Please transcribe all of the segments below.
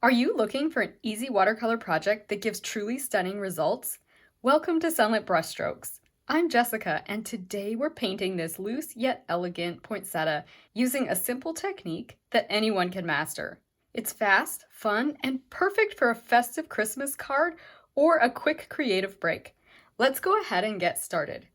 Are you looking for an easy watercolor project that gives truly stunning results? Welcome to Sunlit Brushstrokes. I'm Jessica, and today we're painting this loose yet elegant poinsettia using a simple technique that anyone can master. It's fast, fun, and perfect for a festive Christmas card or a quick creative break. Let's go ahead and get started.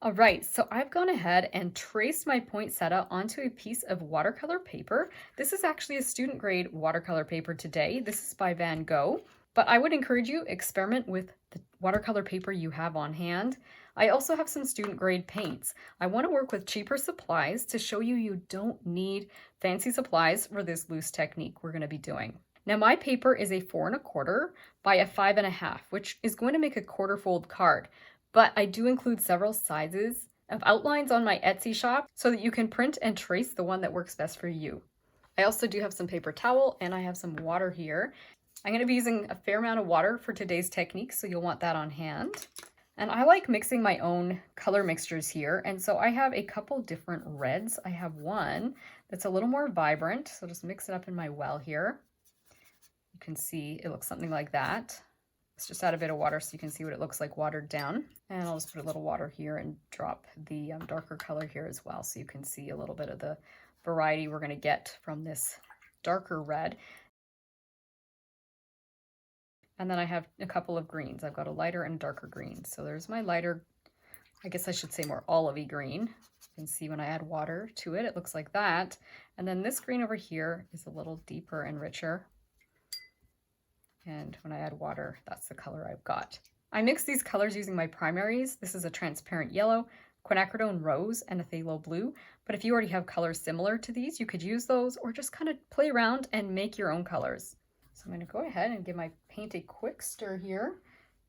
All right, so I've gone ahead and traced my poinsettia onto a piece of watercolor paper. This is actually a student grade watercolor paper today. This is by Van Gogh, but I would encourage you experiment with the watercolor paper you have on hand. I also have some student grade paints. I want to work with cheaper supplies to show you don't need fancy supplies for this loose technique we're going to be doing. Now my paper is a 4¼ by a 5½, which is going to make a quarter fold card. But I do include several sizes of outlines on my Etsy shop so that you can print and trace the one that works best for you. I also do have some paper towel and I have some water here. I'm going to be using a fair amount of water for today's technique, so you'll want that on hand. And I like mixing my own color mixtures here, and so I have a couple different reds. I have one that's a little more vibrant, so just mix it up in my well here. You can see it looks something like that. Let's just add a bit of water so you can see what it looks like watered down. And I'll just put a little water here and drop the darker color here as well, so you can see a little bit of the variety we're going to get from this darker red. And then I have a couple of greens. I've got a lighter and darker green. So there's my lighter, I guess I should say more olivey green. You can see when I add water to it, it looks like that. And then this green over here is a little deeper and richer. And when I add water, that's the color I've got. I mix these colors using my primaries. This is a transparent yellow, Quinacridone Rose, and a Pthalo Blue. But if you already have colors similar to these, you could use those or just kind of play around and make your own colors. So I'm going to go ahead and give my paint a quick stir here.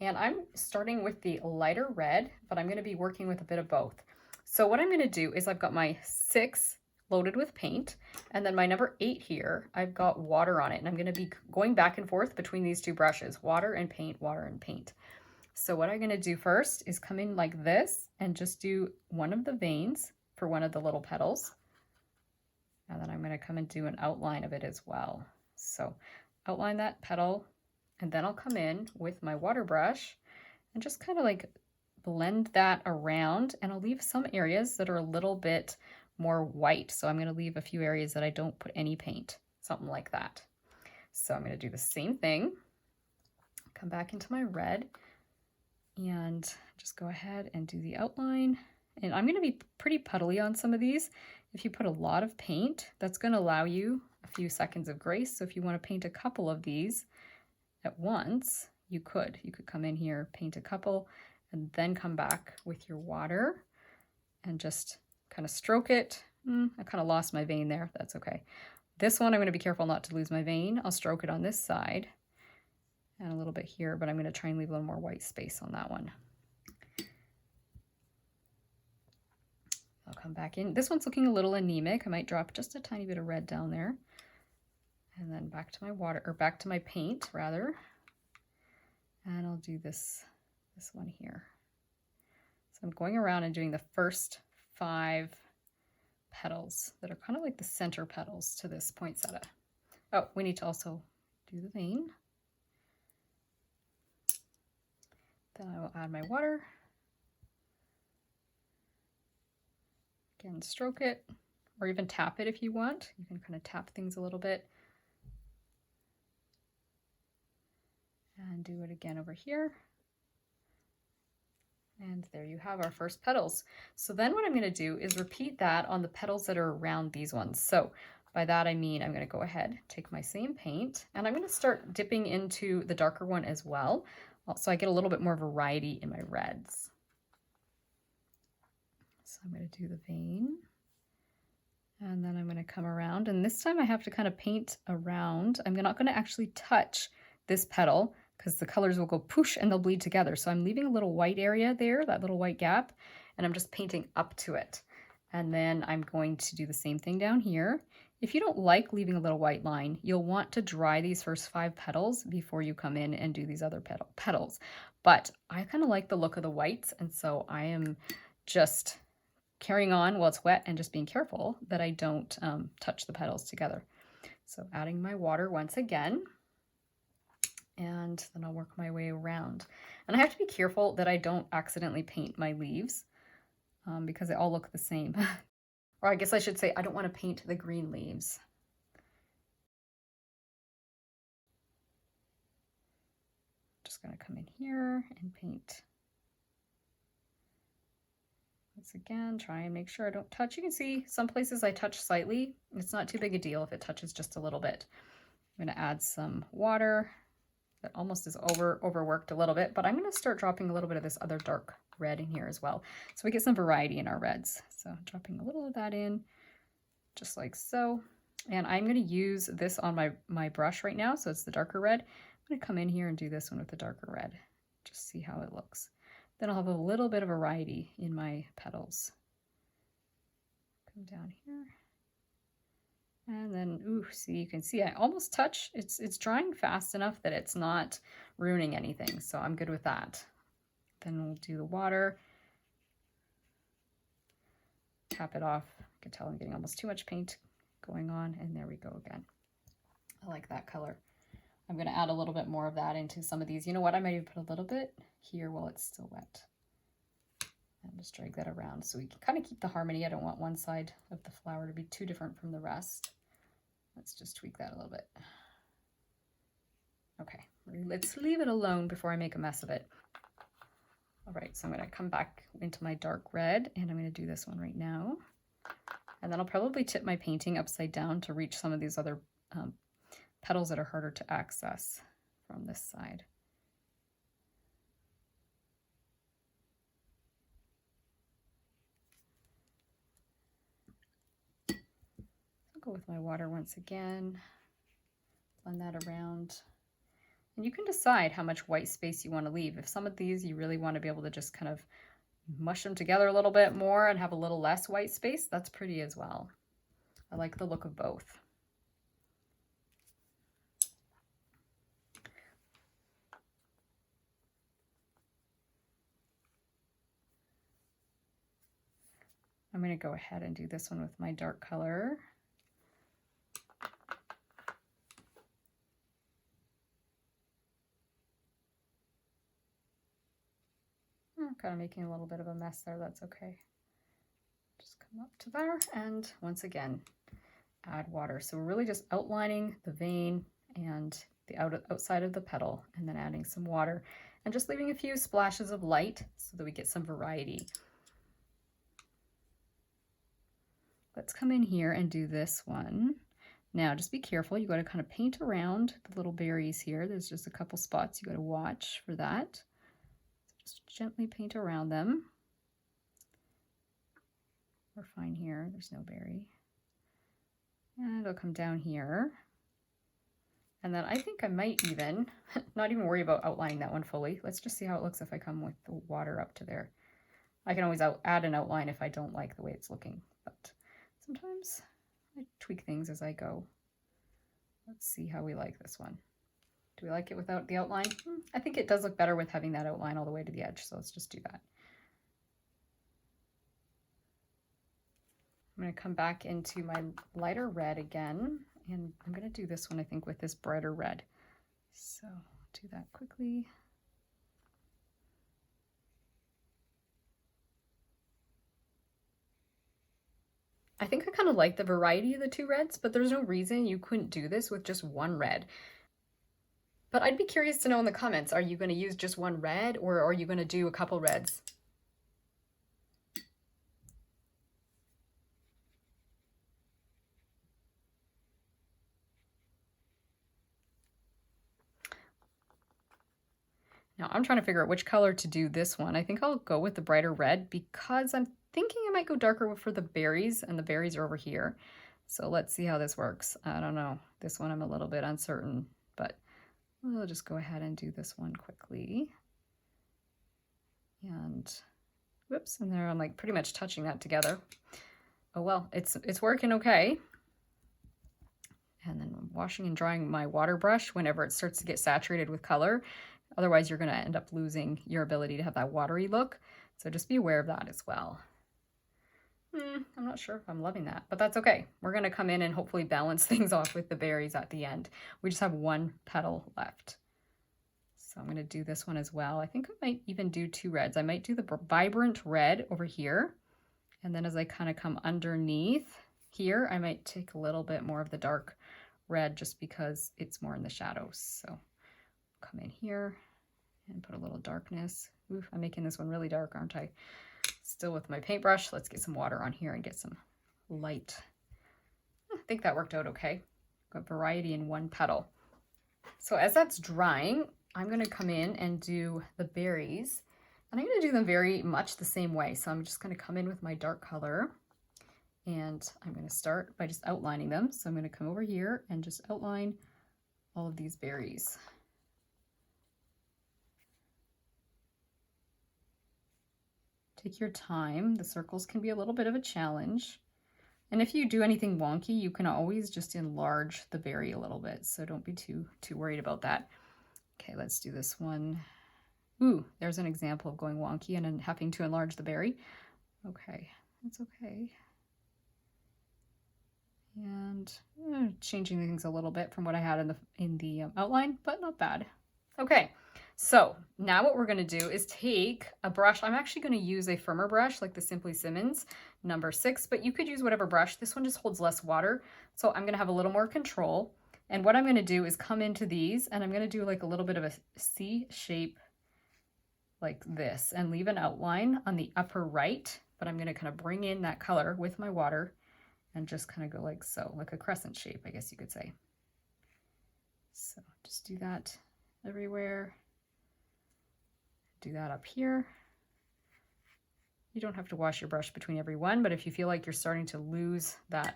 And I'm starting with the lighter red, but I'm going to be working with a bit of both. So what I'm going to do is I've got my 6 loaded with paint, and then my number 8 here, I've got water on it, and I'm going to be going back and forth between these two brushes, water and paint, water and paint. So what I'm going to do first is come in like this and just do one of the veins for one of the little petals, and then I'm going to come and do an outline of it as well. So outline that petal, and then I'll come in with my water brush and just kind of like blend that around, and I'll leave some areas that are a little bit more white. So I'm going to leave a few areas that I don't put any paint, something like that. So I'm going to do the same thing, come back into my red and just go ahead and do the outline. And I'm going to be pretty puddly on some of these. If you put a lot of paint, that's going to allow you a few seconds of grace. So if you want to paint a couple of these at once, you could come in here, paint a couple, and then come back with your water and just kind of stroke it. I kind of lost my vein there. That's okay. This one, I'm going to be careful not to lose my vein. I'll stroke it on this side and a little bit here, but I'm going to try and leave a little more white space on that one. I'll come back in. This one's looking a little anemic. I might drop just a tiny bit of red down there. And then back to my water, or back to my paint rather. And I'll do this one here. So I'm going around and doing the first 5 petals that are kind of like the center petals to this poinsettia. Oh, we need to also do the vein. Then I will add my water. Again, stroke it, or even tap it if you want. You can kind of tap things a little bit. And do it again over here. And there you have our first petals. So then what I'm going to do is repeat that on the petals that are around these ones. So by that I mean I'm going to go ahead, take my same paint, and I'm going to start dipping into the darker one as well, so I get a little bit more variety in my reds. So I'm going to do the vein, and then I'm going to come around, and this time I have to kind of paint around. I'm not going to actually touch this petal, because the colors will go poosh and they'll bleed together. So I'm leaving a little white area there, that little white gap, and I'm just painting up to it. And then I'm going to do the same thing down here. If you don't like leaving a little white line, you'll want to dry these first 5 petals before you come in and do these other petals. But I kind of like the look of the whites, and so I am just carrying on while it's wet and just being careful that I don't touch the petals together. So adding my water once again, and then I'll work my way around. And I have to be careful that I don't accidentally paint my leaves because they all look the same. Or I guess I should say I don't want to paint the green leaves. Just going to come in here and paint. Once again, try and make sure I don't touch. You can see some places I touch slightly. It's not too big a deal if it touches just a little bit. I'm going to add some water. That almost is overworked a little bit, but I'm going to start dropping a little bit of this other dark red in here as well, so we get some variety in our reds. So dropping a little of that in, just like so. And I'm going to use this on my brush right now, so it's the darker red. I'm going to come in here and do this one with the darker red, just see how it looks. Then I'll have a little bit of variety in my petals. Come down here. And then, ooh, see, you can see I almost touch. It's drying fast enough that it's not ruining anything, so I'm good with that. Then we'll do the water. Tap it off. I can tell I'm getting almost too much paint going on, and there we go again. I like that color. I'm going to add a little bit more of that into some of these. You know what? I might even put a little bit here while it's still wet. And just drag that around so we can kind of keep the harmony. I don't want one side of the flower to be too different from the rest. Let's just tweak that a little bit. Okay, let's leave it alone before I make a mess of it. All right, so I'm going to come back into my dark red, and I'm going to do this one right now. And then I'll probably tip my painting upside down to reach some of these other petals that are harder to access from this side. I'll go with my water once again, blend that around. And you can decide how much white space you want to leave. If some of these you really want to be able to just kind of mush them together a little bit more and have a little less white space, that's pretty as well. I like the look of both. I'm going to go ahead and do this one with my dark color. I'm kind of making a little bit of a mess there, that's okay. Just come up to there, and once again, add water. So we're really just outlining the vein and the outside of the petal, and then adding some water, and just leaving a few splashes of light so that we get some variety. Let's come in here and do this one. Now, just be careful. You got to kind of paint around the little berries here. There's just a couple spots you got to watch for that. So just gently paint around them. We're fine here. There's no berry. And it'll come down here. And then I think I might even, not even worry about outlining that one fully. Let's just see how it looks if I come with the water up to there. I can always add an outline if I don't like the way it's looking, but sometimes I tweak things as I go. Let's see how we like this one. Do we like it without the outline? I think it does look better with having that outline all the way to the edge, so let's just do that. I'm going to come back into my lighter red again, and I'm going to do this one, I think, with this brighter red. So do that quickly. I think I kind of like the variety of the two reds, but there's no reason you couldn't do this with just one red. But I'd be curious to know in the comments, are you going to use just one red, or are you going to do a couple reds? Now I'm trying to figure out which color to do this one. I think I'll go with the brighter red because I'm thinking I might go darker for the berries, and the berries are over here. So let's see how this works. I don't know. This one I'm a little bit uncertain, but we'll just go ahead and do this one quickly. And whoops, and there I'm like pretty much touching that together. Oh well, it's working okay. And then I'm washing and drying my water brush whenever it starts to get saturated with color. Otherwise, you're going to end up losing your ability to have that watery look. So just be aware of that as well. I'm not sure if I'm loving that, but that's okay. We're going to come in and hopefully balance things off with the berries at the end. We just have one petal left. So I'm going to do this one as well. I think I might even do two reds. I might do the vibrant red over here. And then as I kind of come underneath here, I might take a little bit more of the dark red just because it's more in the shadows. So come in here and put a little darkness. Ooh, I'm making this one really dark, aren't I? Still with my paintbrush. Let's get some water on here and get some light. I think that worked out okay. Got variety in one petal. So as that's drying, I'm going to come in and do the berries. And I'm going to do them very much the same way. So I'm just going to come in with my dark color. And I'm going to start by just outlining them. So I'm going to come over here and just outline all of these berries. Take your time. The circles can be a little bit of a challenge. And if you do anything wonky, you can always just enlarge the berry a little bit. So don't be too worried about that. Okay, let's do this one. Ooh, there's an example of going wonky and then having to enlarge the berry. Okay, that's okay. And changing things a little bit from what I had in the outline, but not bad. Okay, so now what we're going to do is take a brush. I'm actually going to use a firmer brush like the Simply Simmons number 6, but you could use whatever brush. This one just holds less water, so I'm going to have a little more control. And what I'm going to do is come into these and I'm going to do like a little bit of a C shape like this and leave an outline on the upper right, but I'm going to kind of bring in that color with my water and just kind of go like so, like a crescent shape, I guess you could say. So just do that everywhere. Do that up here. You don't have to wash your brush between every one, but if you feel like you're starting to lose that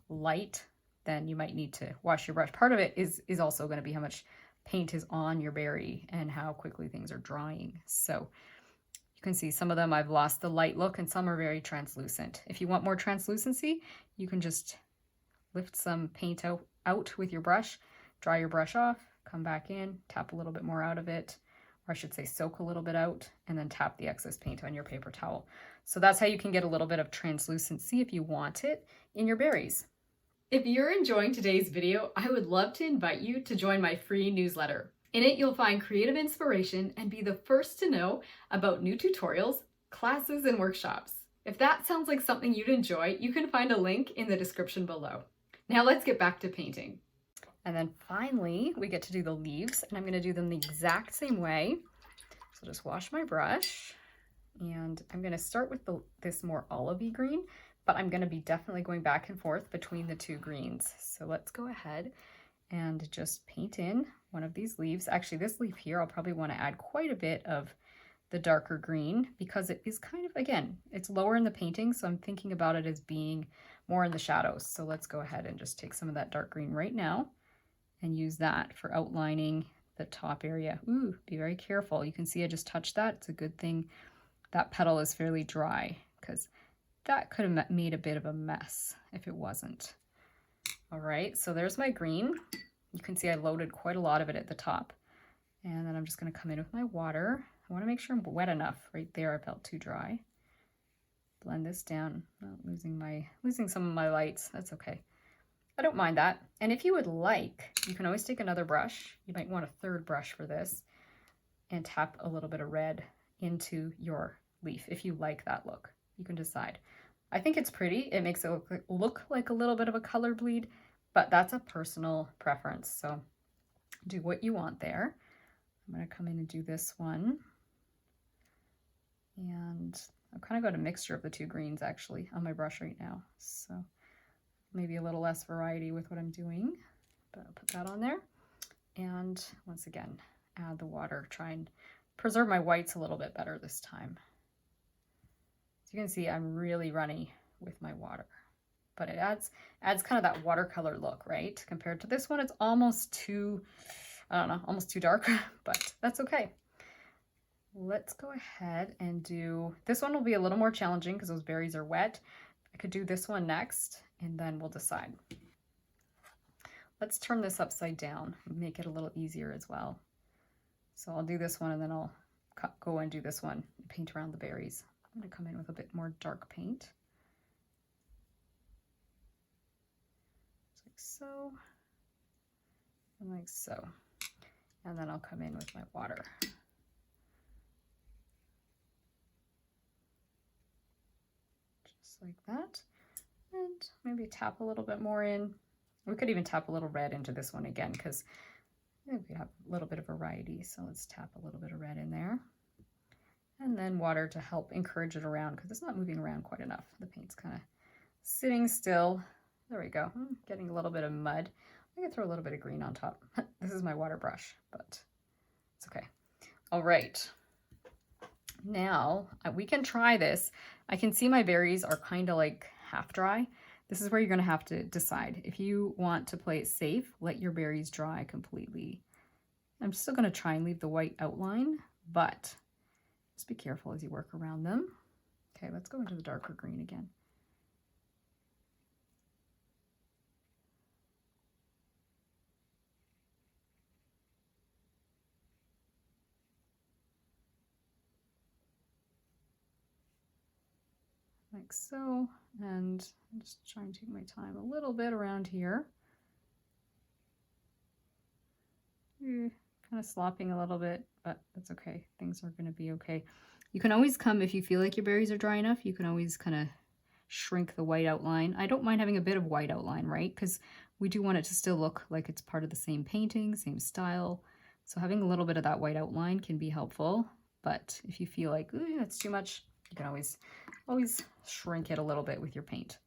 light, then you might need to wash your brush. Part of it is also going to be how much paint is on your berry and how quickly things are drying. So you can see some of them I've lost the light look and some are very translucent. If you want more translucency, you can just lift some paint out with your brush, dry your brush off, come back in, tap a little bit more out of it, or I should say soak a little bit out, and then tap the excess paint on your paper towel. So that's how you can get a little bit of translucency if you want it in your berries. If you're enjoying today's video, I would love to invite you to join my free newsletter. In it, you'll find creative inspiration and be the first to know about new tutorials, classes, and workshops. If that sounds like something you'd enjoy, you can find a link in the description below. Now let's get back to painting. And then finally, we get to do the leaves, and I'm going to do them the exact same way. So just wash my brush, and I'm going to start with this more olivey green, but I'm going to be definitely going back and forth between the two greens. So let's go ahead and just paint in one of these leaves. Actually, this leaf here, I'll probably want to add quite a bit of the darker green because it is kind of, again, it's lower in the painting, so I'm thinking about it as being more in the shadows. So let's go ahead and just take some of that dark green right now and use that for outlining the top area. Ooh, be very careful. You can see I just touched that. It's a good thing that petal is fairly dry because that could have made a bit of a mess if it wasn't. All right, so there's my green. You can see I loaded quite a lot of it at the top. And then I'm just going to come in with my water. I want to make sure I'm wet enough. Right there, I felt too dry. Blend this down. Oh, losing some of my lights. That's okay. I don't mind that. And if you would like, you can always take another brush. You might want a third brush for this and tap a little bit of red into your leaf if you like that look. You can decide. I think it's pretty. It makes it look like a little bit of a color bleed, but that's a personal preference. So do what you want there. I'm going to come in and do this one. And I've kind of got a mixture of the two greens actually on my brush right now. So maybe a little less variety with what I'm doing, but I'll put that on there. And once again, add the water. Try and preserve my whites a little bit better this time. So you can see I'm really runny with my water, but it adds kind of that watercolor look, right? Compared to this one, it's almost too, I don't know, almost too dark, but that's okay. Let's go ahead and do, this one will be a little more challenging because those berries are wet. I could do this one next and then we'll decide. Let's turn this upside down and make it a little easier as well. So I'll do this one and then I'll go and do this one, paint around the berries. I'm going to come in with a bit more dark paint. so, and like so. And then I'll come in with my water. Just like that. And maybe tap a little bit more in. We could even tap a little red into this one again because we have a little bit of variety. So let's tap a little bit of red in there. And then water to help encourage it around because it's not moving around quite enough. The paint's kind of sitting still. There we go. I'm getting a little bit of mud. I could throw a little bit of green on top. This is my water brush, but it's okay. All right. Now we can try this. I can see my berries are kind of like half dry. This is where you're going to have to decide. If you want to play it safe, let your berries dry completely. I'm still going to try and leave the white outline, but just be careful as you work around them. Okay, let's go into the darker green again. Like so, and I'm just trying to take my time a little bit around here. Kind of slopping a little bit, but that's okay. Things are going to be okay. You can always come, if you feel like your berries are dry enough, you can always kind of shrink the white outline. I don't mind having a bit of white outline, right? Because we do want it to still look like it's part of the same painting, same style. So having a little bit of that white outline can be helpful. But if you feel like, ooh, that's too much, you can always shrink it a little bit with your paint.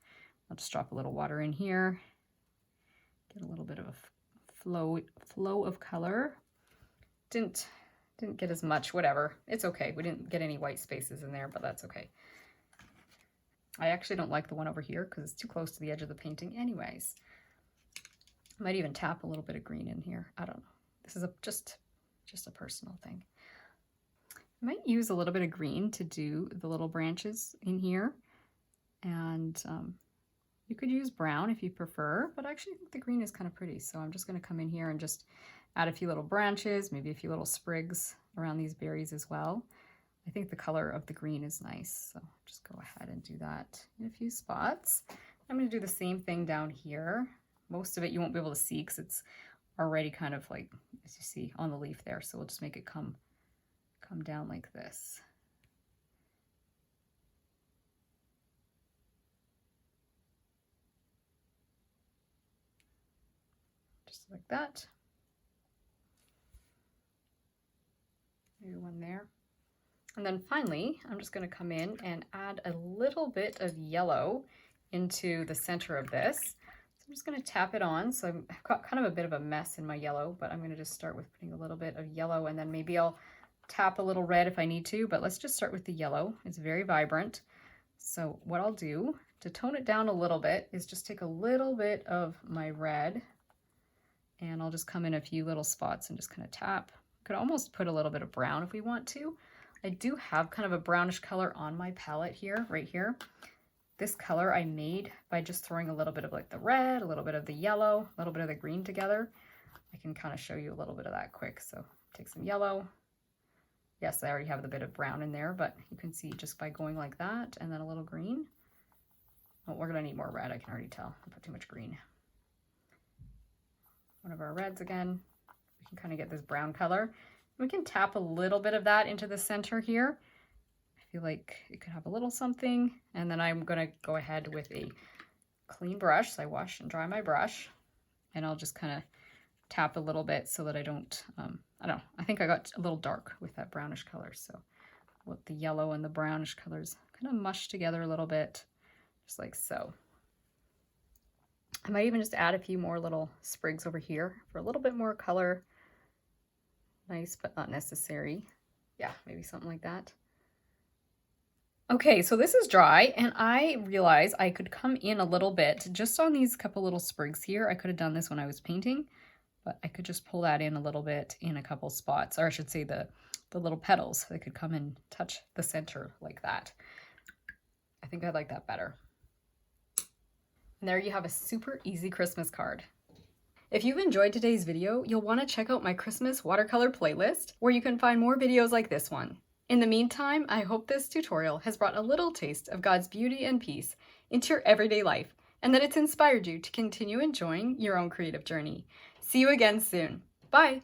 I'll just drop a little water in here. Get a little bit of a flow of color. Didn't get as much, whatever. It's okay. We didn't get any white spaces in there, but that's okay. I actually don't like the one over here because it's too close to the edge of the painting anyways. I might even tap a little bit of green in here. I don't know. This is just a personal thing. I might use a little bit of green to do the little branches in here. And you could use brown if you prefer, but I actually think the green is kind of pretty. So I'm just going to come in here and just add a few little branches, maybe a few little sprigs around these berries as well. I think the color of the green is nice, so just go ahead and do that in a few spots. I'm going to do the same thing down here. Most of it you won't be able to see because it's already kind of like, as you see, on the leaf there. So we'll just make it come down like this. Just like that. Maybe one there. And then finally, I'm just going to come in and add a little bit of yellow into the center of this. So I'm just going to tap it on. So I've got kind of a bit of a mess in my yellow, but I'm going to just start with putting a little bit of yellow, and then maybe I'll tap a little red if I need to, but let's just start with the yellow. It's very vibrant. So what I'll do to tone it down a little bit is just take a little bit of my red, and I'll just come in a few little spots and just kind of tap. Could almost put a little bit of brown if we want to. I do have kind of a brownish color on my palette here, right here. This color I made by just throwing a little bit of like the red, a little bit of the yellow, a little bit of the green together. I can kind of show you a little bit of that quick. So take some yellow. Yes, I already have the bit of brown in there, but you can see just by going like that and then a little green. Oh, we're gonna need more red, I can already tell. I put too much green. One of our reds again. We can kind of get this brown color. We can tap a little bit of that into the center here. I feel like it could have a little something. And then I'm going to go ahead with a clean brush. So I wash and dry my brush. And I'll just kind of tap a little bit so that I don't, I don't know. I think I got a little dark with that brownish color. So let the yellow and the brownish colors kind of mush together a little bit, just like so. I might even just add a few more little sprigs over here for a little bit more color. Nice, but not necessary. Yeah, maybe something like that. Okay, so this is dry, and I realized I could come in a little bit just on these couple little sprigs here. I could have done this when I was painting, but I could just pull that in a little bit in a couple spots, or I should say the little petals. They could come and touch the center like that. I think I like that better. And there you have a super easy Christmas card. If you've enjoyed today's video, you'll want to check out my Christmas watercolor playlist, where you can find more videos like this one. In the meantime, I hope this tutorial has brought a little taste of God's beauty and peace into your everyday life, and that it's inspired you to continue enjoying your own creative journey. See you again soon. Bye!